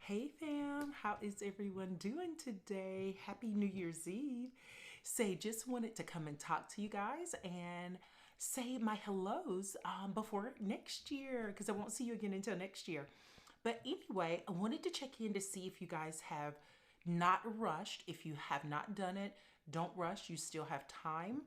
Hey fam, how is everyone doing today? Happy New Year's Eve. Just wanted to come and talk to you guys and say my hellos before next year because I won't see you again until next year. But anyway, I wanted to check in to see if you guys have not rushed. If you have not done it, don't rush. You still have time.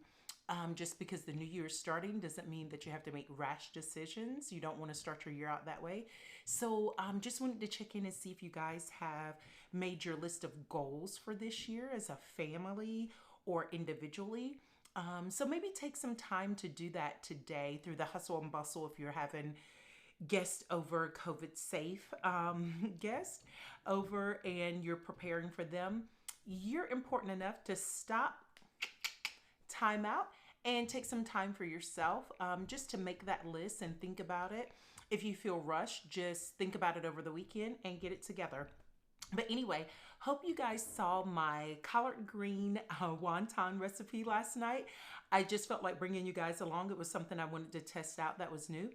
Just because the new year is starting doesn't mean that you have to make rash decisions. You don't want to start your year out that way. So just wanted to check in and see if you guys have made your list of goals for this year as a family or individually. So maybe take some time to do that today through the hustle and bustle if you're having guests over, COVID safe guests over, and you're preparing for them. You're important enough to stop, time out, and take some time for yourself, just to make that list and think about it. If you feel rushed, just think about it over the weekend and get it together. But anyway, hope you guys saw my collard green wonton recipe last night. I just felt like bringing you guys along. It was something I wanted to test out that was new.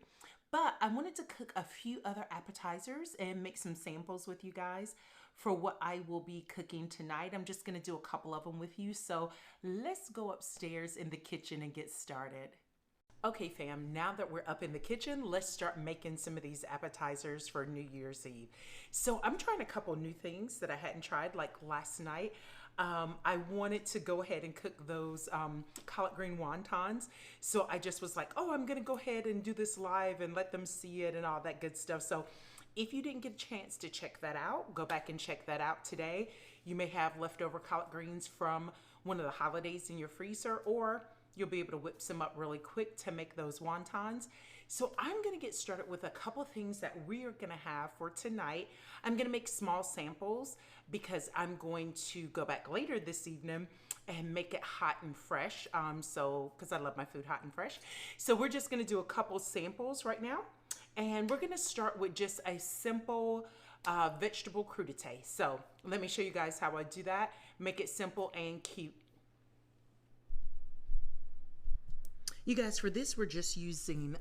But I wanted to cook a few other appetizers and make some samples with you guys for what I will be cooking tonight. I'm just going to do a couple of them with you. So let's go upstairs in the kitchen and get started. Okay, fam, now that we're up in the kitchen, let's start making some of these appetizers for New Year's Eve. So I'm trying a couple new things that I hadn't tried, like last night. I wanted to go ahead and cook those collard green wontons. So I just was like, oh, I'm going to go ahead and do this live and let them see it and all that good stuff. So if you didn't get a chance to check that out, go back and check that out today. You may have leftover collard greens from one of the holidays in your freezer, or you'll be able to whip some up really quick to make those wontons. So I'm going to get started with a couple of things that we are going to have for tonight. I'm going to make small samples because I'm going to go back later this evening and make it hot and fresh. Because I love my food hot and fresh. So we're just going to do a couple samples right now. And we're going to start with just a simple vegetable crudité. So let me show you guys how I do that. Make it simple and cute. You guys, for this, we're just using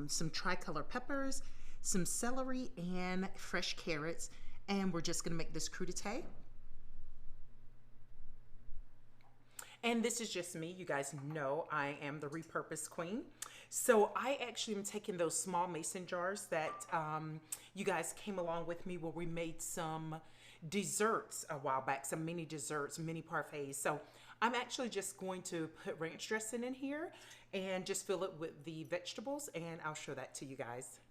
some tricolor peppers, some celery, and fresh carrots. And we're just going to make this crudité. And this is just me. You guys know I am the repurpose queen. So I actually am taking those small mason jars that you guys came along with me where we made some desserts a while back, some mini desserts, mini parfaits. So I'm actually just going to put ranch dressing in here and just fill it with the vegetables, and I'll show that to you guys.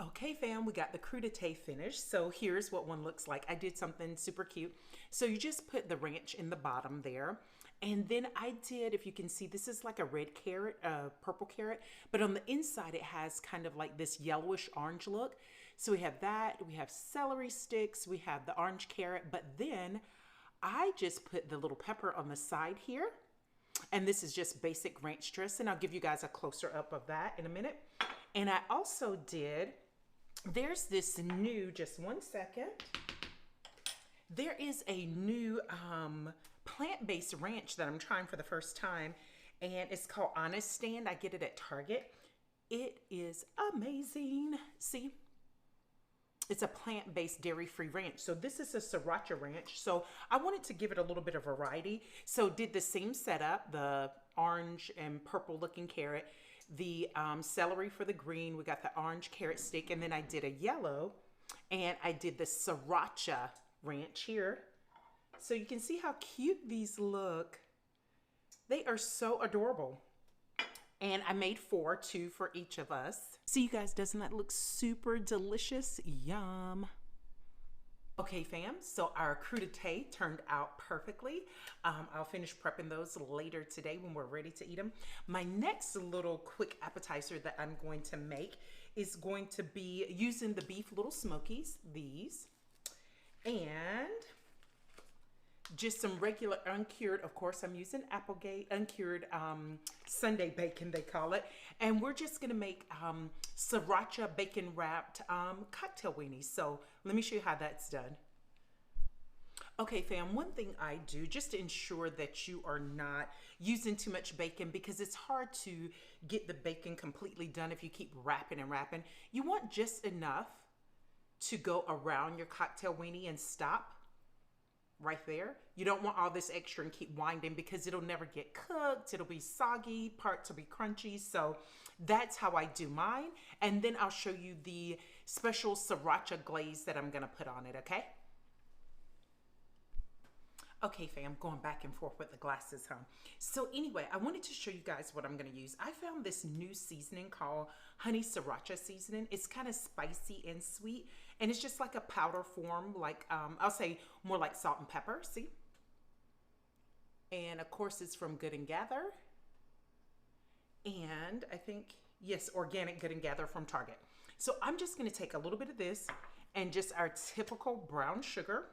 Okay, fam, we got the crudité finished. So here's what one looks like. I did something super cute. So you just put the ranch in the bottom there. And then I did, if you can see, this is like a red carrot, purple carrot, but on the inside it has kind of like this yellowish orange look. So we have that, we have celery sticks, we have the orange carrot, but then I just put the little pepper on the side here. And this is just basic ranch dressing. I'll give you guys a closer up of that in a minute. And I also did, there's this new, just one second. There is a new plant-based ranch that I'm trying for the first time, and it's called Honest Stand. I get it at Target. It is amazing. See? It's a plant-based dairy-free ranch. So this is a Sriracha Ranch. So I wanted to give it a little bit of variety. So did the same setup, the orange and purple looking carrot, the celery for the green. We got the orange carrot stick, and then I did a yellow, and I did the Sriracha Ranch here. So you can see how cute these look. They are so adorable. And I made two for each of us. See, you guys, doesn't that look super delicious? Yum. Okay, fam, so our crudité turned out perfectly. I'll finish prepping those later today when we're ready to eat them. My next little quick appetizer that I'm going to make is going to be using the beef little smokies, these, and just some regular uncured, of course I'm using Applegate, uncured Sunday bacon they call it. And we're just gonna make Sriracha bacon wrapped cocktail weenies. So let me show you how that's done. Okay, fam, one thing I do just to ensure that you are not using too much bacon, because it's hard to get the bacon completely done if you keep wrapping and wrapping. You want just enough to go around your cocktail weenie and stop right there. You don't want all this extra and keep winding because it'll never get cooked. It'll be soggy, parts will be crunchy. So that's how I do mine. And then I'll show you the special sriracha glaze that I'm gonna put on it, okay? Okay, fam, going back and forth with the glasses, huh? So anyway, I wanted to show you guys what I'm gonna use. I found this new seasoning called honey sriracha seasoning. It's kind of spicy and sweet, and it's just like a powder form, like I'll say more like salt and pepper, see? And of course it's from Good and Gather. And I think, yes, organic Good and Gather from Target. So I'm just gonna take a little bit of this and just our typical brown sugar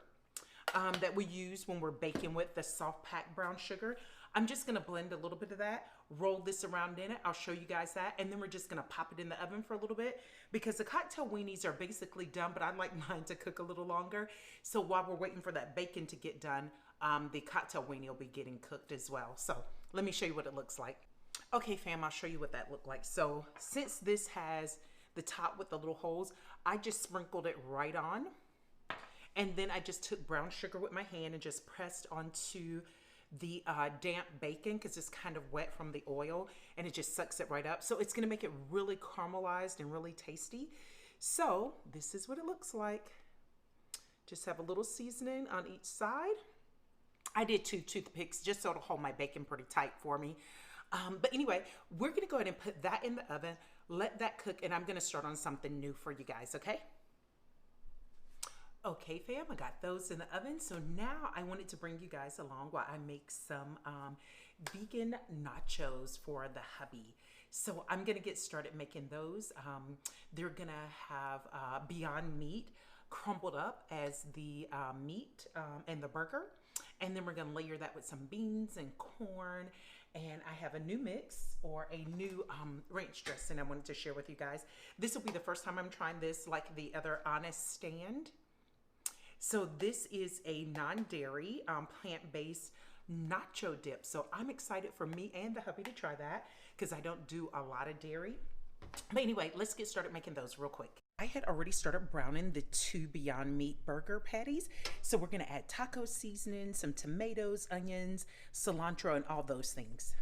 that we use when we're baking with the soft pack brown sugar. I'm just gonna blend a little bit of that, roll this around in it. I'll show you guys that. And then we're just gonna pop it in the oven for a little bit because the cocktail weenies are basically done, but I like mine to cook a little longer. So while we're waiting for that bacon to get done, the cocktail weenie will be getting cooked as well. So let me show you what it looks like. Okay, fam, I'll show you what that looked like. So since this has the top with the little holes, I just sprinkled it right on. And then I just took brown sugar with my hand and just pressed onto the damp bacon because it's kind of wet from the oil, and it just sucks it right up. So it's gonna make it really caramelized and really tasty. So this is what it looks like. Just have a little seasoning on each side. I did 2 toothpicks just so it'll hold my bacon pretty tight for me. But anyway, we're gonna go ahead and put that in the oven, let that cook, and I'm gonna start on something new for you guys, okay? Okay, fam, I got those in the oven. So now I wanted to bring you guys along while I make some vegan nachos for the hubby. So I'm gonna get started making those. They're gonna have Beyond Meat crumbled up as the meat and the burger. And then we're gonna layer that with some beans and corn. And I have a new mix or a new ranch dressing I wanted to share with you guys. This will be the first time I'm trying this like the other Honest Stand. So this is a non-dairy, plant-based nacho dip. So I'm excited for me and the hubby to try that because I don't do a lot of dairy. But anyway, let's get started making those real quick. I had already started browning the 2 Beyond Meat burger patties. So we're gonna add taco seasoning, some tomatoes, onions, cilantro, and all those things.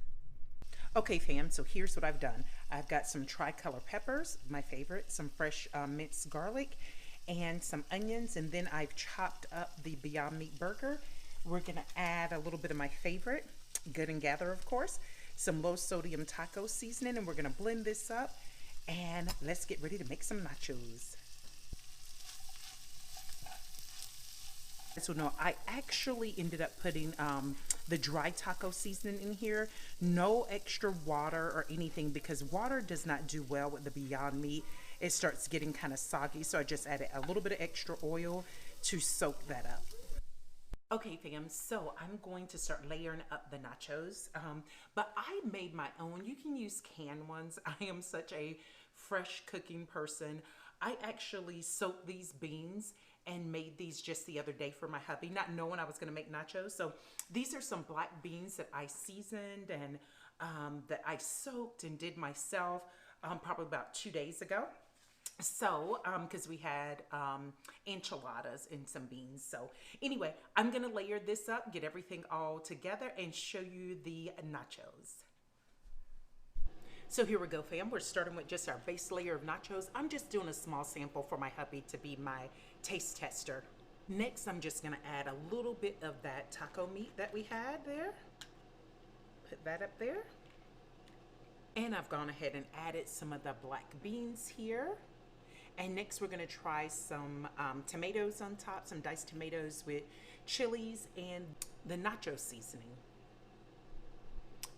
Okay, fam, so here's what I've done. I've got some tricolor peppers, my favorite, some fresh minced garlic, and some onions, and then I've chopped up the Beyond Meat burger. We're gonna add a little bit of my favorite, Good and Gather, of course, some low sodium taco seasoning, and we're gonna blend this up, and let's get ready to make some nachos. So no, I actually ended up putting the dry taco seasoning in here. No extra water or anything because water does not do well with the Beyond Meat. It starts getting kind of soggy, so I just added a little bit of extra oil to soak that up. Okay, fam, so I'm going to start layering up the nachos, but I made my own. You can use canned ones. I am such a fresh cooking person. I actually soaked these beans and made these just the other day for my hubby, not knowing I was gonna make nachos. So these are some black beans that I seasoned and that I soaked and did myself probably about 2 days ago. So, because we had enchiladas and some beans. So anyway, I'm gonna layer this up, get everything all together, and show you the nachos. So here we go, fam. We're starting with just our base layer of nachos. I'm just doing a small sample for my hubby to be my taste tester. Next, I'm just gonna add a little bit of that taco meat that we had there. Put that up there. And I've gone ahead and added some of the black beans here. And next we're gonna try some tomatoes on top, some diced tomatoes with chilies and the nacho seasoning.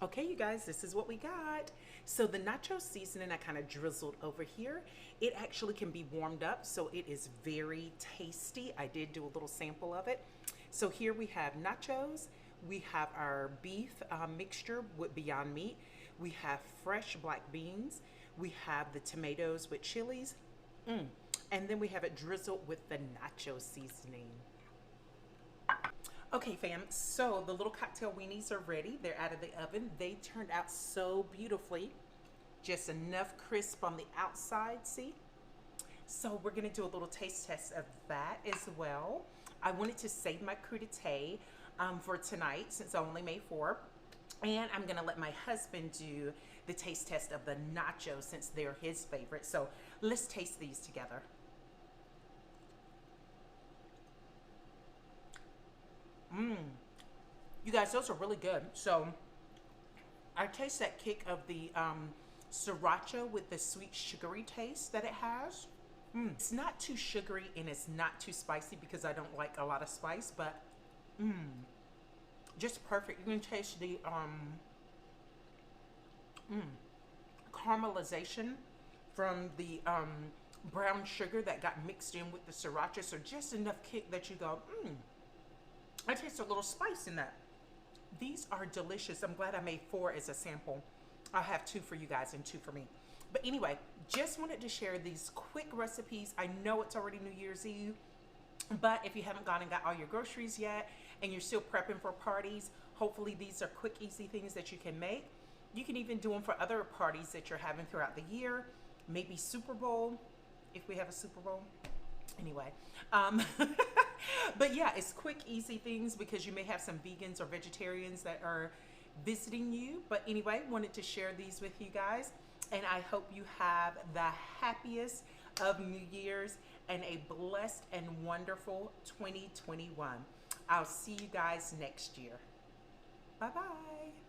Okay, you guys, this is what we got. So the nacho seasoning I kind of drizzled over here. It actually can be warmed up, so it is very tasty. I did do a little sample of it. So here we have nachos. We have our beef mixture with Beyond Meat. We have fresh black beans. We have the tomatoes with chilies. And then we have it drizzled with the nacho seasoning. Okay, fam, so the little cocktail weenies are ready. They're out of the oven. They turned out so beautifully. Just enough crisp on the outside, see? So we're gonna do a little taste test of that as well. I wanted to save my crudité for tonight since I only made 4. And I'm gonna let my husband do the taste test of the nachos since they're his favorite. So let's taste these together. You guys, those are really good. So I taste that kick of the sriracha with the sweet sugary taste that it has. It's not too sugary and it's not too spicy because I don't like a lot of spice, but just perfect. You can taste the caramelization from the brown sugar that got mixed in with the sriracha. So just enough kick that you go, I taste a little spice in that. These are delicious. I'm glad I made 4 as a sample. I'll have 2 for you guys and 2 for me. But anyway, just wanted to share these quick recipes. I know it's already New Year's Eve, but if you haven't gone and got all your groceries yet and you're still prepping for parties, hopefully these are quick, easy things that you can make. You can even do them for other parties that you're having throughout the year. Maybe Super Bowl, if we have a Super Bowl. Anyway, but yeah, it's quick, easy things because you may have some vegans or vegetarians that are visiting you. But anyway, wanted to share these with you guys. And I hope you have the happiest of New Year's and a blessed and wonderful 2021. I'll see you guys next year. Bye-bye.